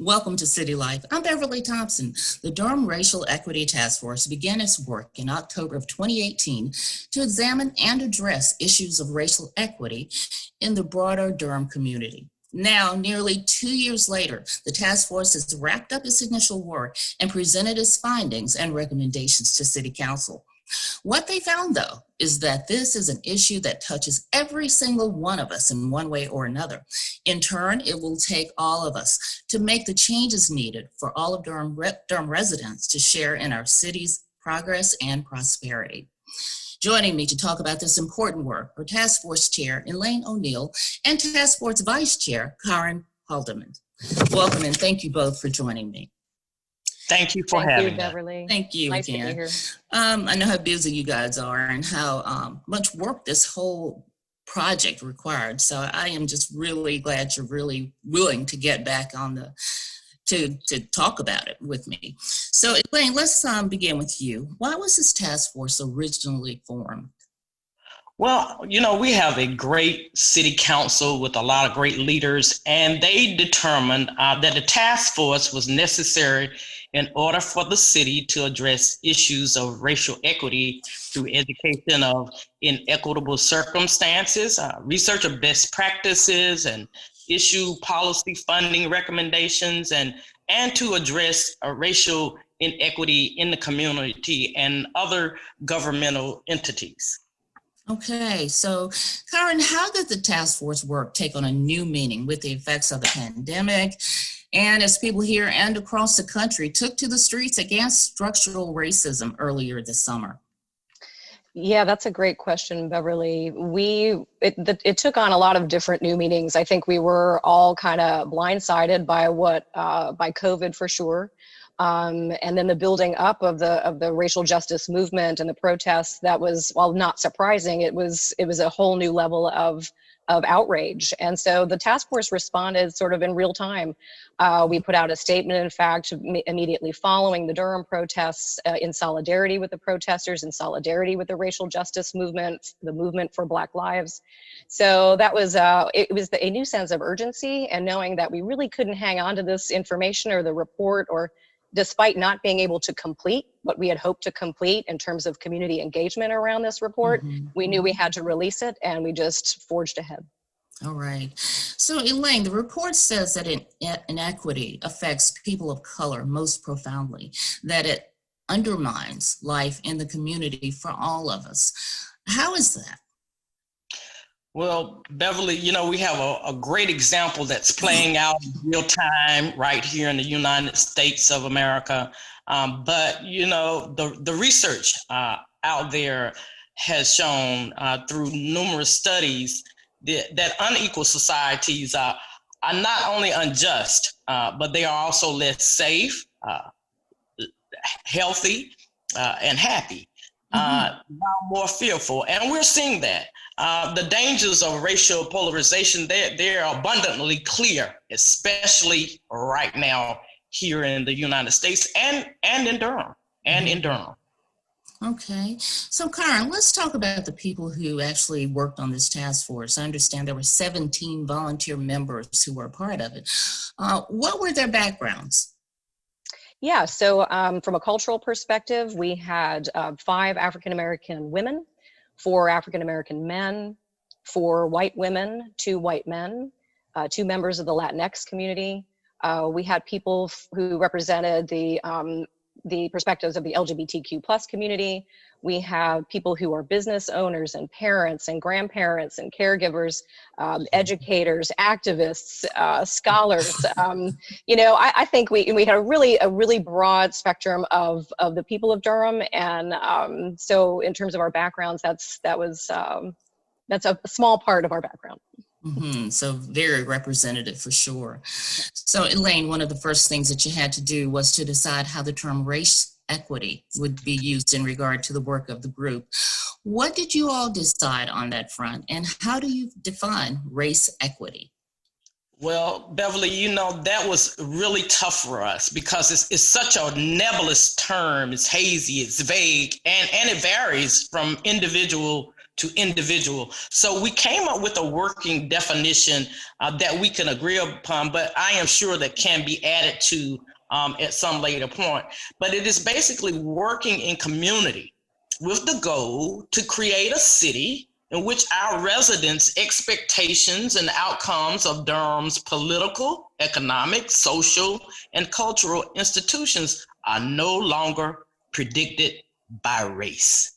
Welcome to City Life. I'm Beverly Thompson. The Durham Racial Equity Task Force began its work in October of 2018 to examine and address issues of racial equity in the broader Durham community. Now, nearly 2 years later, the task force has wrapped up its initial work and presented its findings and recommendations to City Council. What they found, though, is that this is an issue that touches every single one of us in one way or another. In turn, it will take all of us to make the changes needed for all of Durham residents to share in our city's progress and prosperity. Joining me to talk about this important work are Task Force Chair Elaine O'Neill and Task Force Vice Chair Karen Haldeman. Welcome and thank you both for joining me. Thank you for having me, Beverly. Thank you nice again. To be here. I know how busy you guys are and how much work this whole project required. So I am just really glad you're really willing to get back on to talk about it with me. So Elaine, let's begin with you. Why was this task force originally formed? Well, you know, we have a great city council with a lot of great leaders, and they determined that the task force was necessary in order for the city to address issues of racial equity through education of inequitable circumstances, research of best practices, and issue policy funding recommendations, and to address racial inequity in the community and other governmental entities. Okay, so Karen, how did the task force work take on a new meaning with the effects of the pandemic and as people here and across the country took to the streets against structural racism earlier this summer? Yeah, that's a great question, Beverly. It took on a lot of different new meanings. I think we were all kind of blindsided by by COVID for sure. And then the building up of the racial justice movement and the protests, that was, while not surprising, it was a whole new level of outrage. And so the task force responded sort of in real time. We put out a statement, in fact, immediately following the Durham protests, in solidarity with the protesters, in solidarity with the racial justice movement, the movement for Black Lives. So that was, it was a new sense of urgency, and knowing that we really couldn't hang on to this information or the report, or despite not being able to complete what we had hoped to complete in terms of community engagement around this report, we knew we had to release it, and we just forged ahead. All right. So Elaine, the report says that inequity affects people of color most profoundly, that it undermines life in the community for all of us. How is that? Well, Beverly, you know, we have a great example that's playing out in real time right here in the United States of America. But, you know, the research out there has shown through numerous studies that unequal societies are not only unjust, but they are also less safe, healthy, and happy, more fearful. And we're seeing that. The dangers of racial polarization, they're abundantly clear, especially right now here in the United States and in Durham, Okay, so Karen, let's talk about the people who actually worked on this task force. I understand there were 17 volunteer members who were a part of it. What were their backgrounds? Yeah, so from a cultural perspective, we had 5 African-American women, 4 African-American men, 4 white women, 2 white men, 2 members of the Latinx community. We had people who represented the perspectives of the LGBTQ plus community. We have people who are business owners and parents and grandparents and caregivers, educators, activists, scholars. You know, I think we had a really broad spectrum of the people of Durham, and so in terms of our backgrounds, that's a small part of our background. So very representative for sure. So Elaine, one of the first things that you had to do was to decide how the term race equity would be used in regard to the work of the group. What did you all decide on that front, and how do you define race equity? Well, Beverly, you know, that was really tough for us because it's such a nebulous term. It's hazy, it's vague, and it varies from individual to individual. So we came up with a working definition that we can agree upon, but I am sure that can be added to at some later point. But it is basically working in community with the goal to create a city in which our residents' expectations and outcomes of Durham's political, economic, social, and cultural institutions are no longer predicted by race.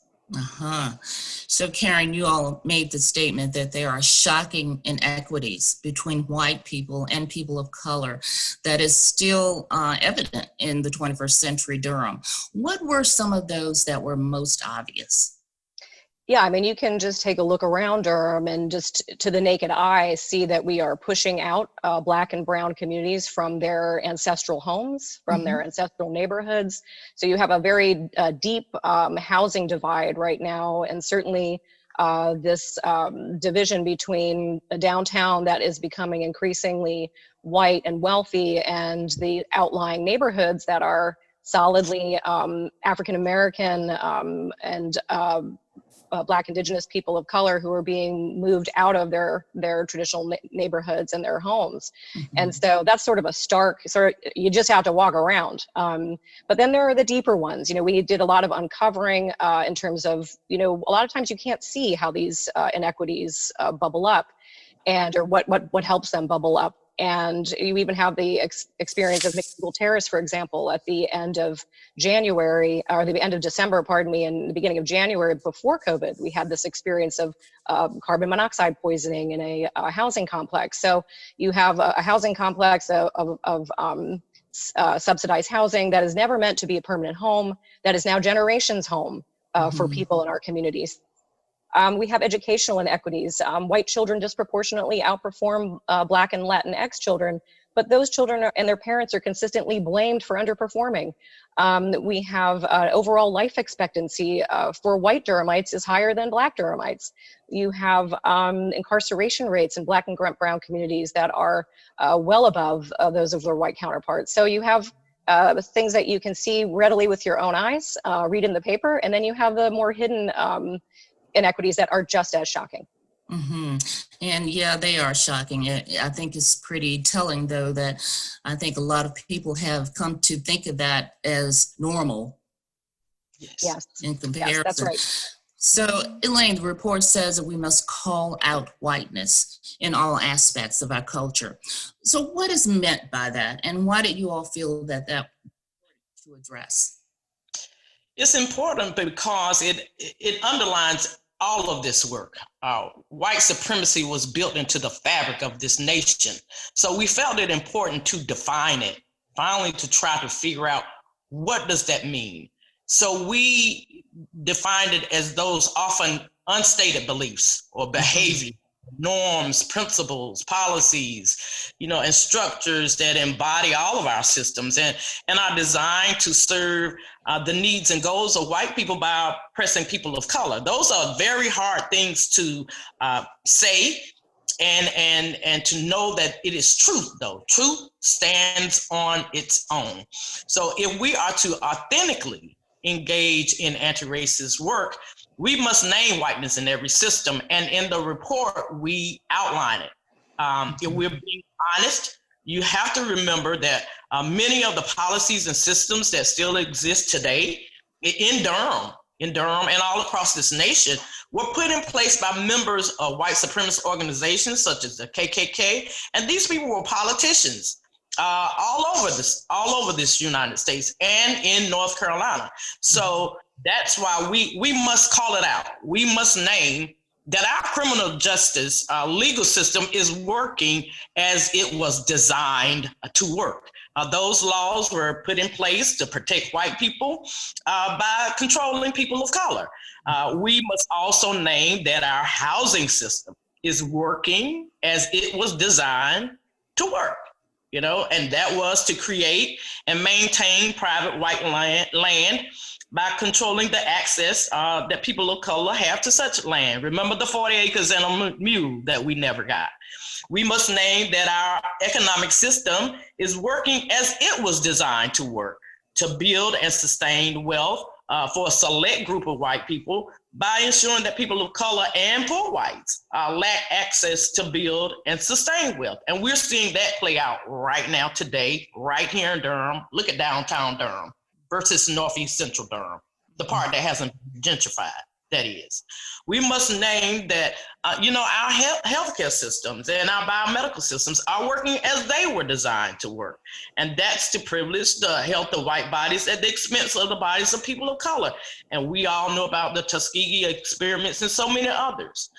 So Karen, you all made the statement that there are shocking inequities between white people and people of color that is still evident in the 21st century Durham. What were some of those that were most obvious? Yeah, I mean, you can just take a look around Durham and just to the naked eye see that we are pushing out Black and Brown communities from their ancestral homes, from their ancestral neighborhoods. So you have a very deep housing divide right now, and certainly this division between a downtown that is becoming increasingly white and wealthy and the outlying neighborhoods that are solidly African American and Black, Indigenous people of color who are being moved out of their traditional neighborhoods and their homes. And so that's sort of a stark, you just have to walk around. But then there are the deeper ones. We did a lot of uncovering in terms of, a lot of times you can't see how these inequities bubble up or what helps them bubble up. And you even have the experience of McDougal Terrace, for example, at the end of January, or the end of December, pardon me, and the beginning of January before COVID, we had this experience of carbon monoxide poisoning in a housing complex. So you have a housing complex of subsidized housing that is never meant to be a permanent home, that is now generations home for people in our communities. We have educational inequities. White children disproportionately outperform Black and Latinx children, but those children and their parents are consistently blamed for underperforming. We have overall life expectancy for white Durhamites is higher than Black Durhamites. You have incarceration rates in Black and Brown communities that are well above those of their white counterparts. So you have things that you can see readily with your own eyes, read in the paper, and then you have the more hidden inequities that are just as shocking. And yeah, they are shocking. I think it's pretty telling, though, that I think a lot of people have come to think of that as normal. Yes. In comparison. Yes, that's right. So, Elaine, the report says that we must call out whiteness in all aspects of our culture. So what is meant by that? And why did you all feel that to address? It's important because it underlines all of this work. White supremacy was built into the fabric of this nation. So we felt it important to define it, finally to try to figure out what does that mean. So we defined it as those often unstated beliefs or behavior, norms, principles, policies, and structures that embody all of our systems and are designed to serve the needs and goals of white people by oppressing people of color. Those are very hard things to say and to know that it is truth, though. Truth stands on its own. So if we are to authentically engage in anti-racist work, we must name whiteness in every system. And in the report, we outline it. If we're being honest, you have to remember that many of the policies and systems that still exist today in Durham and all across this nation were put in place by members of white supremacist organizations such as the KKK. And these people were politicians all over this United States and in North Carolina. So that's why we must call it out. We must name that our criminal justice legal system is working as it was designed to work. Those laws were put in place to protect white people by controlling people of color. We must also name that our housing system is working as it was designed to work, and that was to create and maintain private white land by controlling the access that people of color have to such land. Remember the 40 acres and a mule that we never got. We must name that our economic system is working as it was designed to work, to build and sustain wealth for a select group of white people by ensuring that people of color and poor whites lack access to build and sustain wealth. And we're seeing that play out right now today, right here in Durham. Look at downtown Durham versus Northeast Central Durham, the part that hasn't been gentrified, that is. We must name that, our healthcare systems and our biomedical systems are working as they were designed to work. And that's to privilege the health of white bodies at the expense of the bodies of people of color. And we all know about the Tuskegee experiments and so many others.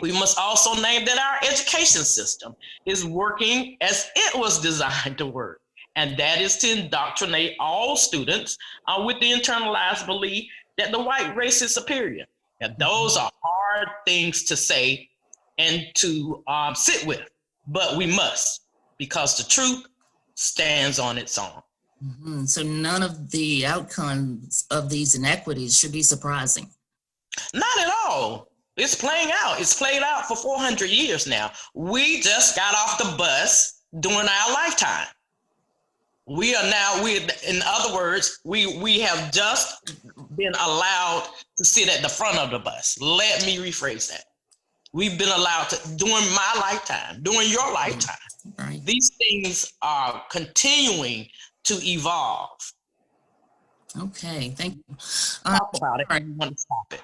We must also name that our education system is working as it was designed to work. And that is to indoctrinate all students with the internalized belief that the white race is superior. And those are hard things to say and to sit with, but we must, because the truth stands on its own. Mm-hmm. So none of the outcomes of these inequities should be surprising. Not at all. It's playing out. It's played out for 400 years now. We just got off the bus during our lifetime. In other words, we have just been allowed to sit at the front of the bus. Let me rephrase that. We've been allowed to, during my lifetime, during your lifetime. Right. These things are continuing to evolve. Okay, thank you. Talk about it. Right. You want to stop it.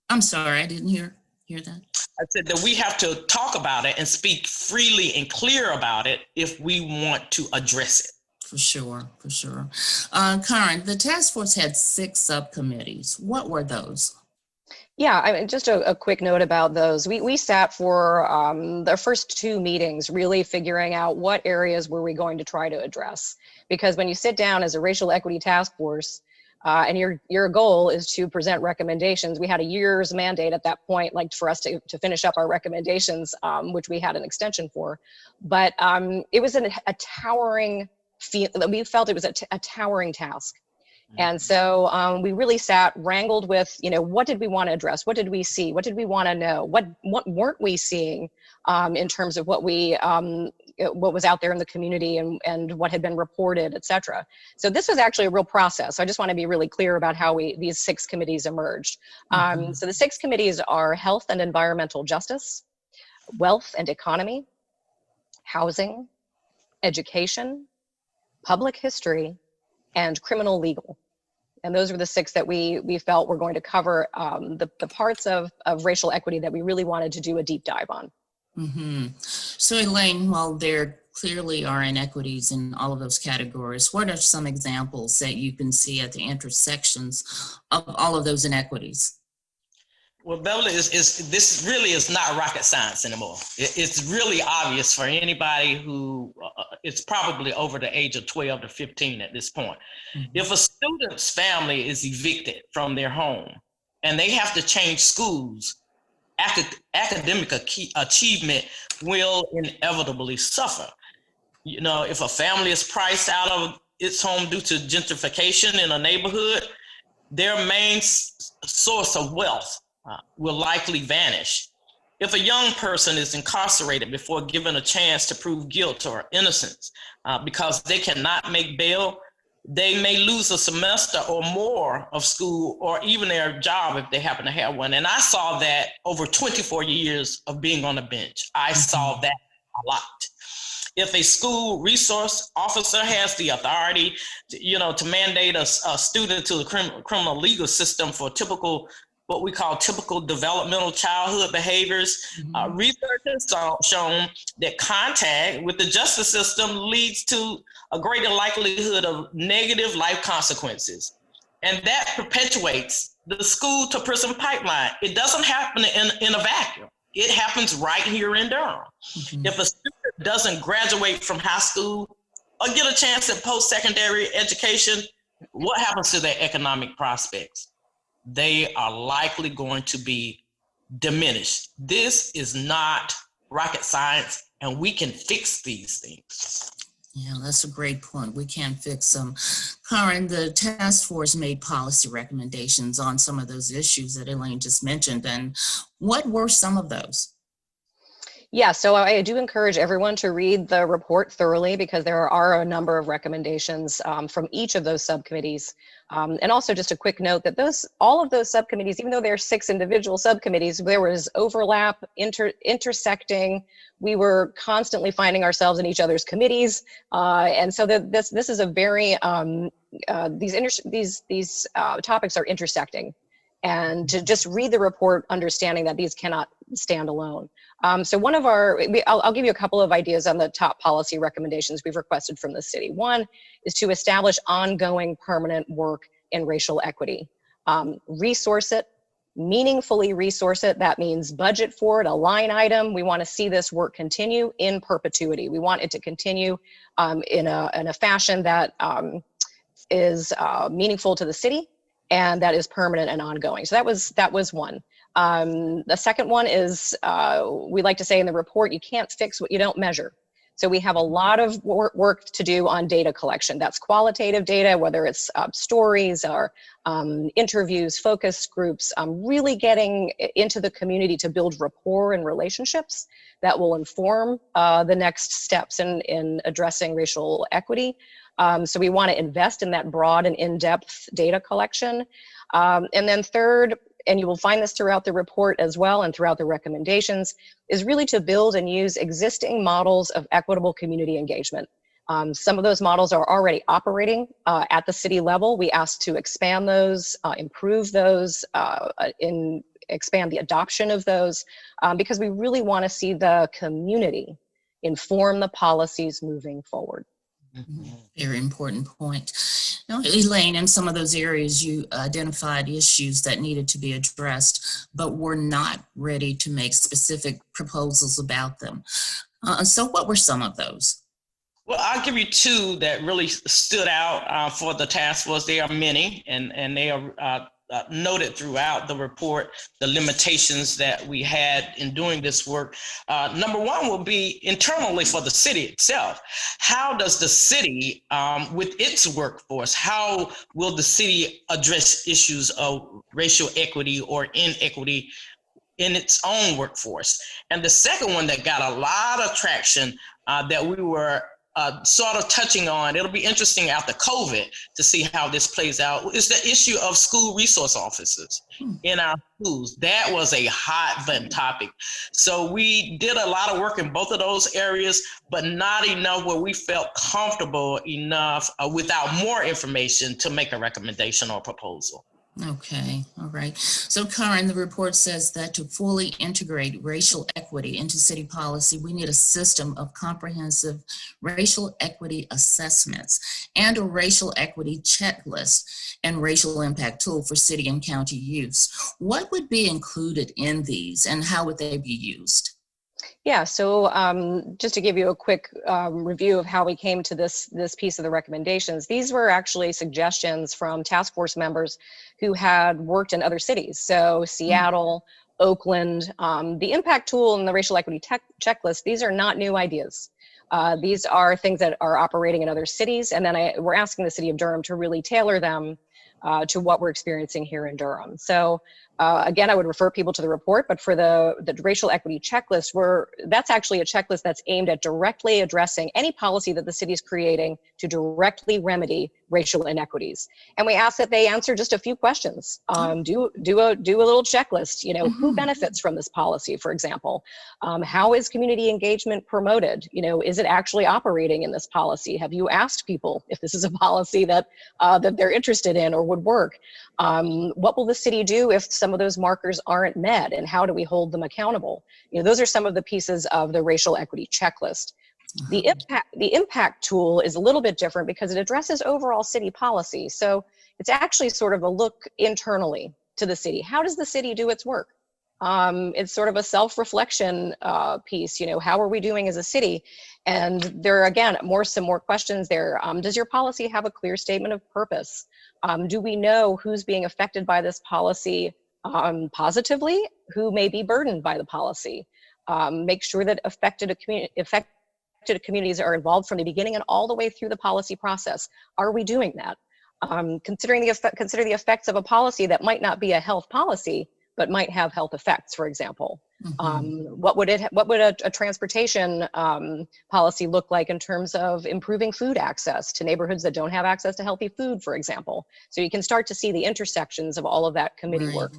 I'm sorry, I didn't hear that. I said that we have to talk about it and speak freely and clear about it if we want to address it. For sure. Karen, the task force had 6 subcommittees. What were those? Yeah, just a quick note about those. We sat for the first 2 meetings, really figuring out what areas were we going to try to address. Because when you sit down as a racial equity task force, and your goal is to present recommendations, we had a year's mandate at that point, like for us to finish up our recommendations, which we had an extension for. But it was a towering we felt it was a towering task. And so we really wrangled with, what did we want to address? What did we see? What did we want to know? What weren't we seeing in terms of what was out there in the community and what had been reported, et cetera. So this was actually a real process. So I just want to be really clear about how these 6 committees emerged. So the 6 committees are health and environmental justice, wealth and economy, housing, education, public history, and criminal legal. And those were the 6 that we felt were going to cover the parts of racial equity that we really wanted to do a deep dive on. Mm-hmm. So Elaine, while there clearly are inequities in all of those categories, what are some examples that you can see at the intersections of all of those inequities? Well, Beverly, this really is not rocket science anymore. It's really obvious for anybody who is probably over the age of 12 to 15 at this point. Mm-hmm. If a student's family is evicted from their home and they have to change schools, academic achievement will inevitably suffer. If a family is priced out of its home due to gentrification in a neighborhood, their main source of wealth will likely vanish. If a young person is incarcerated before given a chance to prove guilt or innocence because they cannot make bail, they may lose a semester or more of school or even their job if they happen to have one. And I saw that over 24 years of being on the bench. I saw that a lot. If a school resource officer has the authority to mandate a student to the criminal legal system for what we call typical developmental childhood behaviors. Research has shown that contact with the justice system leads to a greater likelihood of negative life consequences. And that perpetuates the school to prison pipeline. It doesn't happen in a vacuum. It happens right here in Durham. Mm-hmm. If a student doesn't graduate from high school or get a chance at post-secondary education, what happens to their economic prospects? They are likely going to be diminished. This is not rocket science, and we can fix these things. Yeah, that's a great point. We can fix them. Karen, the task force made policy recommendations on some of those issues that Elaine just mentioned, and what were some of those? Yeah, so I do encourage everyone to read the report thoroughly because there are a number of recommendations from each of those subcommittees. And also just a quick note that all of those subcommittees, even though there are 6 individual subcommittees, there was overlap, intersecting. We were constantly finding ourselves in each other's committees. And so this is a very, these topics are intersecting. And to just read the report, understanding that these cannot stand alone. So one of I'll give you a couple of ideas on the top policy recommendations we've requested from the city. One is to establish ongoing permanent work in racial equity. Resource it, meaningfully resource it. That means budget for it, a line item. We want to see this work continue in perpetuity. We want it to continue in a fashion that is meaningful to the city and that is permanent and ongoing. So that was one. The second one is, we like to say in the report, you can't fix what you don't measure. So we have a lot of work to do on data collection. That's qualitative data, whether it's stories or interviews, focus groups, really getting into the community to build rapport and relationships that will inform the next steps in addressing racial equity. So we want to invest in that broad and in-depth data collection. And then third, and you will find this throughout the report as well and throughout the recommendations, is really to build and use existing models of equitable community engagement. Some of those models are already operating at the city level. We ask to expand those, improve those, expand the adoption of those, because we really want to see the community inform the policies moving forward. Very important point. Now, Elaine, in some of those areas, you identified issues that needed to be addressed, but were not ready to make specific proposals about them. So what were some of those? Well, I'll give you 2 that really stood out for the task force. There are many, and they are noted throughout the report, the limitations that we had in doing this work. Number 1 will be internally for the city itself. How does the city, with its workforce, how will the city address issues of racial equity or inequity in its own workforce? And the second one that got a lot of traction that we were sort of touching on, it'll be interesting after COVID to see how this plays out, is the issue of school resource officers in our schools. That was a hot button topic. So we did a lot of work in both of those areas, but not enough where we felt comfortable enough without more information to make a recommendation or proposal. Okay, all right. So Karen, the report says that to fully integrate racial equity into city policy, we need a system of comprehensive racial equity assessments and a racial equity checklist and racial impact tool for city and county use. What would be included in these and how would they be used? Yeah, so just to give you a quick review of how we came to this piece of the recommendations, these were actually suggestions from task force members who had worked in other cities. So Seattle, Oakland, the impact tool and the racial equity checklist, these are not new ideas. These are things that are operating in other cities. And then we're asking the city of Durham to really tailor them to what we're experiencing here in Durham. So again, I would refer people to the report, but for the racial equity checklist, that's actually a checklist that's aimed at directly addressing any policy that the city is creating to directly remedy racial inequities. And we ask that they answer just a few questions. Do a little checklist, who benefits from this policy, for example? How is community engagement promoted? Is it actually operating in this policy? Have you asked people if this is a policy that they're interested in or would work? What will the city do if some of those markers aren't met, and how do we hold them accountable? Those are some of the pieces of the racial equity checklist. The impact tool is a little bit different because it addresses overall city policy. So it's actually sort of a look internally to the city. How does the city do its work? It's sort of a self-reflection piece. How are we doing as a city? And there are, again, some more questions there. Does your policy have a clear statement of purpose? Do we know who's being affected by this policy positively? Who may be burdened by the policy? Make sure that affected communities are involved from the beginning and all the way through the policy process. Are we doing that? Consider the effects of a policy that might not be a health policy, but might have health effects, for example. What would a transportation policy look like in terms of improving food access to neighborhoods that don't have access to healthy food, for example? So you can start to see the intersections of all of that committee work.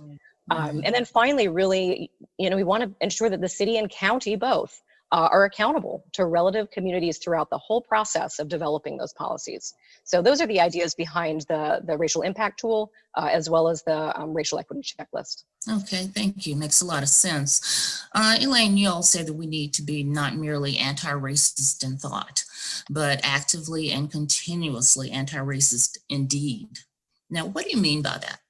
And then finally, really, we want to ensure that the city and county both are accountable to relative communities throughout the whole process of developing those policies. So those are the ideas behind the racial impact tool, as well as the racial equity checklist. Okay, thank you. Makes a lot of sense. Elaine, you all said that we need to be not merely anti-racist in thought, but actively and continuously anti-racist indeed. Now, what do you mean by that?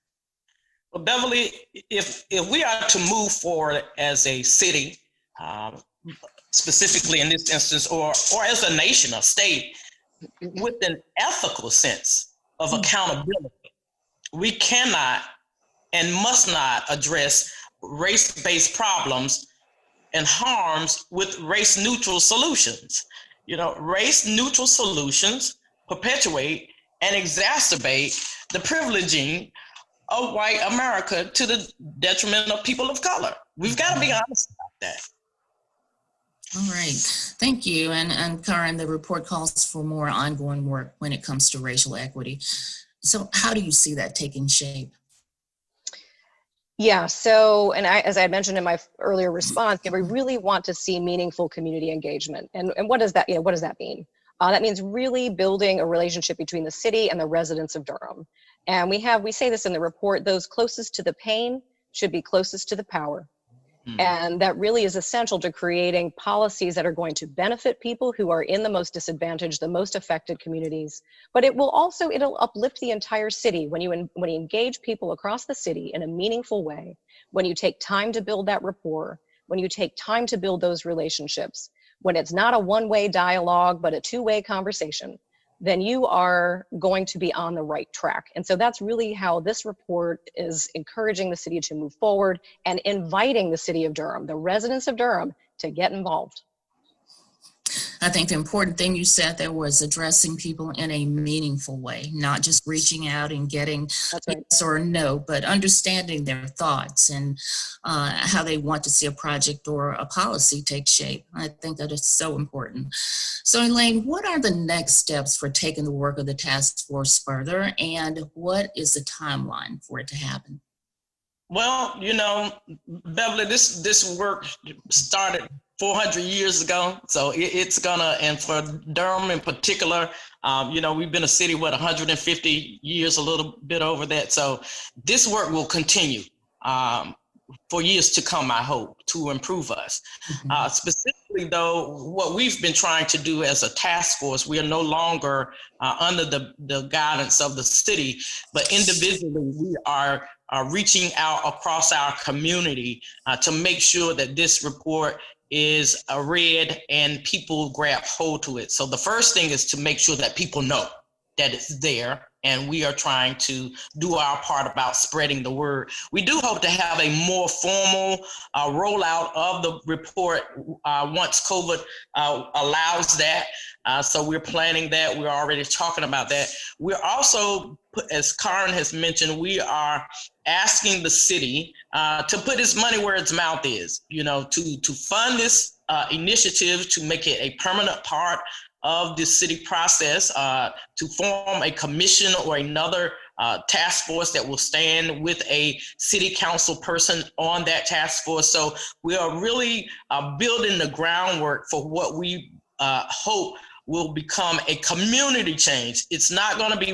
Well, Beverly, if we are to move forward as a city, specifically in this instance, or as a nation, a state, with an ethical sense of accountability, we cannot and must not address race-based problems and harms with race-neutral solutions. Race-neutral solutions perpetuate and exacerbate the privileging of white America to the detriment of people of color. We've got to be honest about that. All right, thank you. And Karen, the report calls for more ongoing work when it comes to racial equity. So how do you see that taking shape? Yeah, so, and as I mentioned in my earlier response, we really want to see meaningful community engagement. And what does that, what does that mean? That means really building a relationship between the city and the residents of Durham. And we say this in the report, those closest to the pain should be closest to the power. And that really is essential to creating policies that are going to benefit people who are in the most disadvantaged, the most affected communities. But it'll uplift the entire city when you engage people across the city in a meaningful way, when you take time to build that rapport, when you take time to build those relationships, when it's not a one-way dialogue, but a two-way conversation, then you are going to be on the right track. And so that's really how this report is encouraging the city to move forward and inviting the city of Durham, the residents of Durham, to get involved. I think the important thing you said there was addressing people in a meaningful way, not just reaching out and getting yes or no, but understanding their thoughts and how they want to see a project or a policy take shape. I think that is so important. So Elaine, what are the next steps for taking the work of the task force further, and what is the timeline for it to happen? Well, Beverly, this work started 400 years ago. So it's gonna, and for Durham in particular, we've been a city, 150 years, a little bit over that. So this work will continue for years to come, I hope, to improve us. Specifically though, what we've been trying to do as a task force, we are no longer under the guidance of the city, but individually we are reaching out across our community to make sure that this report is read and people grab hold to it. So the first thing is to make sure that people know that it's there, and we are trying to do our part about spreading the word. We do hope to have a more formal rollout of the report once COVID allows that. So we're planning that. We're already talking about that. We're also, as Karen has mentioned, we are asking the city to put its money where its mouth is, to fund this initiative, to make it a permanent part of the city process, to form a commission or another task force that will stand with a city council person on that task force. So we are really building the groundwork for what we hope will become a community change. It's not going to be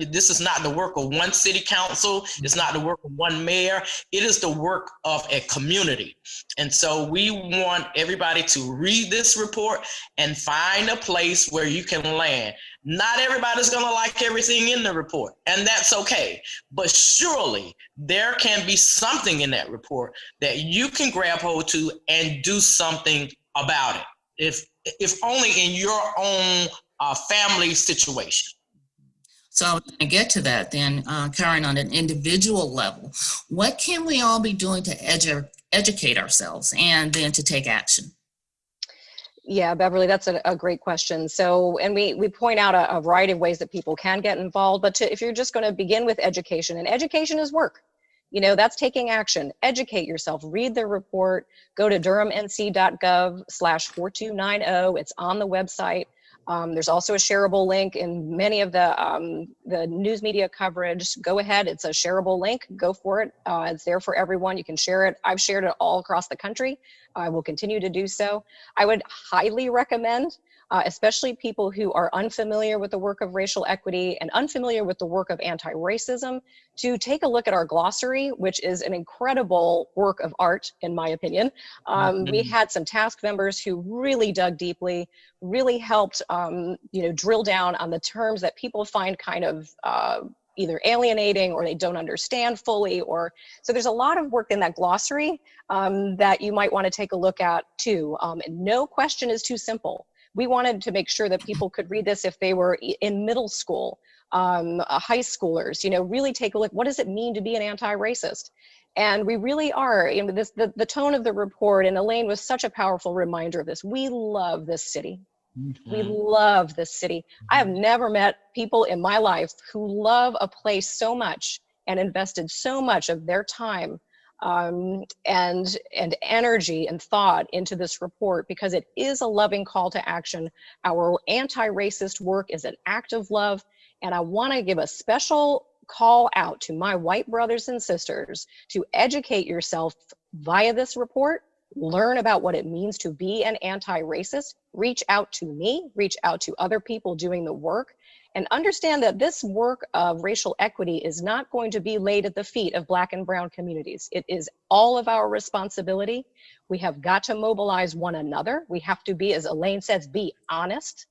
this is not the work of one city council. It's not the work of one mayor. It is the work of a community. And so we want everybody to read this report and find a place where you can land. Not everybody's going to like everything in the report, and that's okay. But surely there can be something in that report that you can grab hold to and do something about it, if only in your own family situation. So I'm going to get to that then, Karen, on an individual level. What can we all be doing to educate ourselves and then to take action? Yeah, Beverly, that's a great question. So, and we point out a variety of ways that people can get involved, but if you're just going to begin with education, and education is work. You know, that's taking action. Educate yourself, read the report, go to durhamnc.gov/4290. It's on the website. There's also a shareable link in many of the news media coverage. Go ahead, it's a shareable link, go for it. It's there for everyone, you can share it. I've shared it all across the country. I will continue to do so. I would highly recommend, especially people who are unfamiliar with the work of racial equity and unfamiliar with the work of anti-racism, to take a look at our glossary, which is an incredible work of art, in my opinion. We had some task members who really dug deeply, really helped drill down on the terms that people find kind of either alienating or they don't understand fully, or so there's a lot of work in that glossary that you might want to take a look at too. And no question is too simple. We wanted to make sure that people could read this if they were in middle school, high schoolers, really take a look. What does it mean to be an anti-racist? And we really are, the tone of the report, and Elaine was such a powerful reminder of this. We love this city. We love this city. I have never met people in my life who love a place so much and invested so much of their time and energy and thought into this report, because it is a loving call to action. Our anti-racist work is an act of love. And I want to give a special call out to my white brothers and sisters to educate yourself via this report, learn about what it means to be an anti-racist, reach out to me, reach out to other people doing the work, and understand that this work of racial equity is not going to be laid at the feet of Black and brown communities. It is all of our responsibility. We have got to mobilize one another. We have to be, as Elaine says, be honest.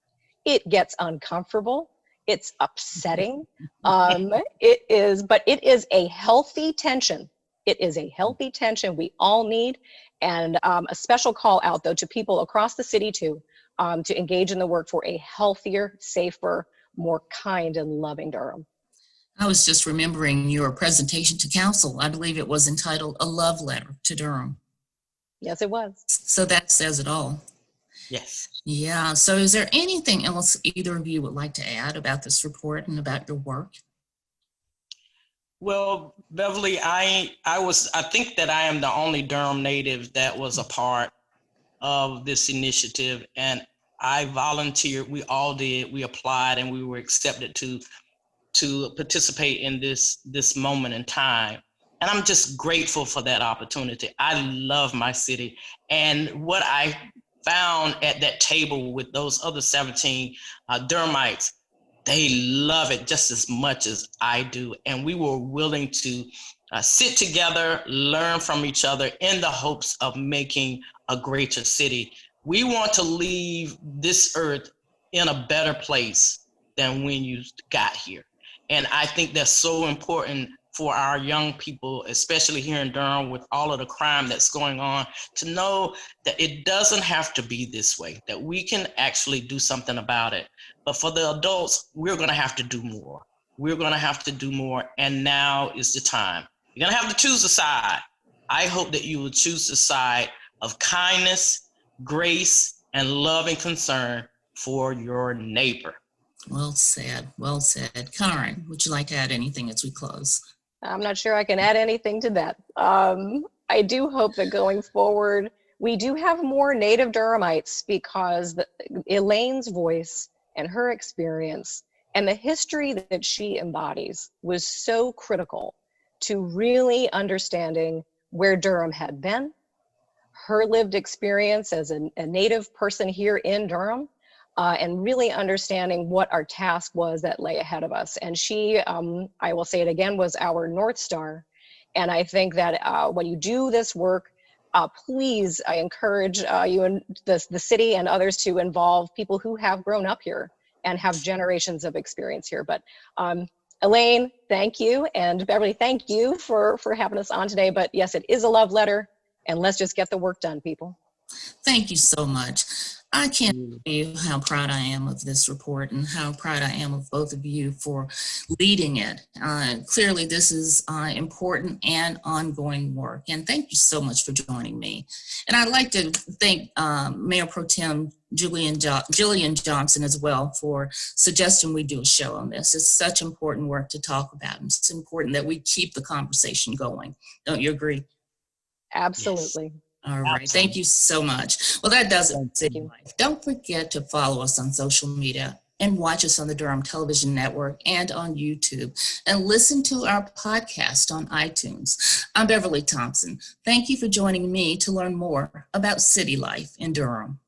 It gets uncomfortable. It's upsetting. It is a healthy tension. It is a healthy tension we all need. And a special call out, though, to people across the city, too, to engage in the work for a healthier, safer, more kind and loving Durham. I was just remembering your presentation to council. I believe it was entitled A Love Letter to Durham. Yes, it was. So that says it all. Yes. Yeah. So is there anything else either of you would like to add about this report and about your work? Well, Beverly, I think that I am the only Durham native that was a part of this initiative, and I volunteered. We all did. We applied, and we were accepted to participate in this moment in time. And I'm just grateful for that opportunity. I love my city, and what I found at that table with those other 17 Durhamites, they love it just as much as I do. And we were willing to sit together, learn from each other in the hopes of making a greater city. We want to leave this earth in a better place than when you got here. And I think that's so important for our young people, especially here in Durham with all of the crime that's going on, to know that it doesn't have to be this way, that we can actually do something about it. But for the adults, we're gonna have to do more. We're gonna have to do more, and now is the time. You're gonna have to choose a side. I hope that you will choose the side of kindness, grace, and love and concern for your neighbor. Well said. Well said. Karen, would you like to add anything as we close? I'm not sure I can add anything to that. I do hope that going forward, we do have more native Durhamites, because Elaine's voice and her experience and the history that she embodies was so critical to really understanding where Durham had been, her lived experience as a native person here in Durham, and really understanding what our task was that lay ahead of us. And she, I will say it again, was our North Star. And I think that when you do this work, please, I encourage you and the city and others to involve people who have grown up here and have generations of experience here. But Elaine, thank you. And Beverly, thank you for having us on today. But yes, it is a love letter, and let's just get the work done, people. Thank you so much. I can't tell you how proud I am of this report and how proud I am of both of you for leading it. Clearly, this is important and ongoing work. And thank you so much for joining me. And I'd like to thank Mayor Pro Tem Jillian Johnson as well for suggesting we do a show on this. It's such important work to talk about, and it's important that we keep the conversation going. Don't you agree? Absolutely. All right. Absolutely. Thank you so much. Well, that does it. for City you. Life. Don't forget to follow us on social media and watch us on the Durham Television Network and on YouTube, and listen to our podcast on iTunes. I'm Beverly Thompson. Thank you for joining me to learn more about city life in Durham.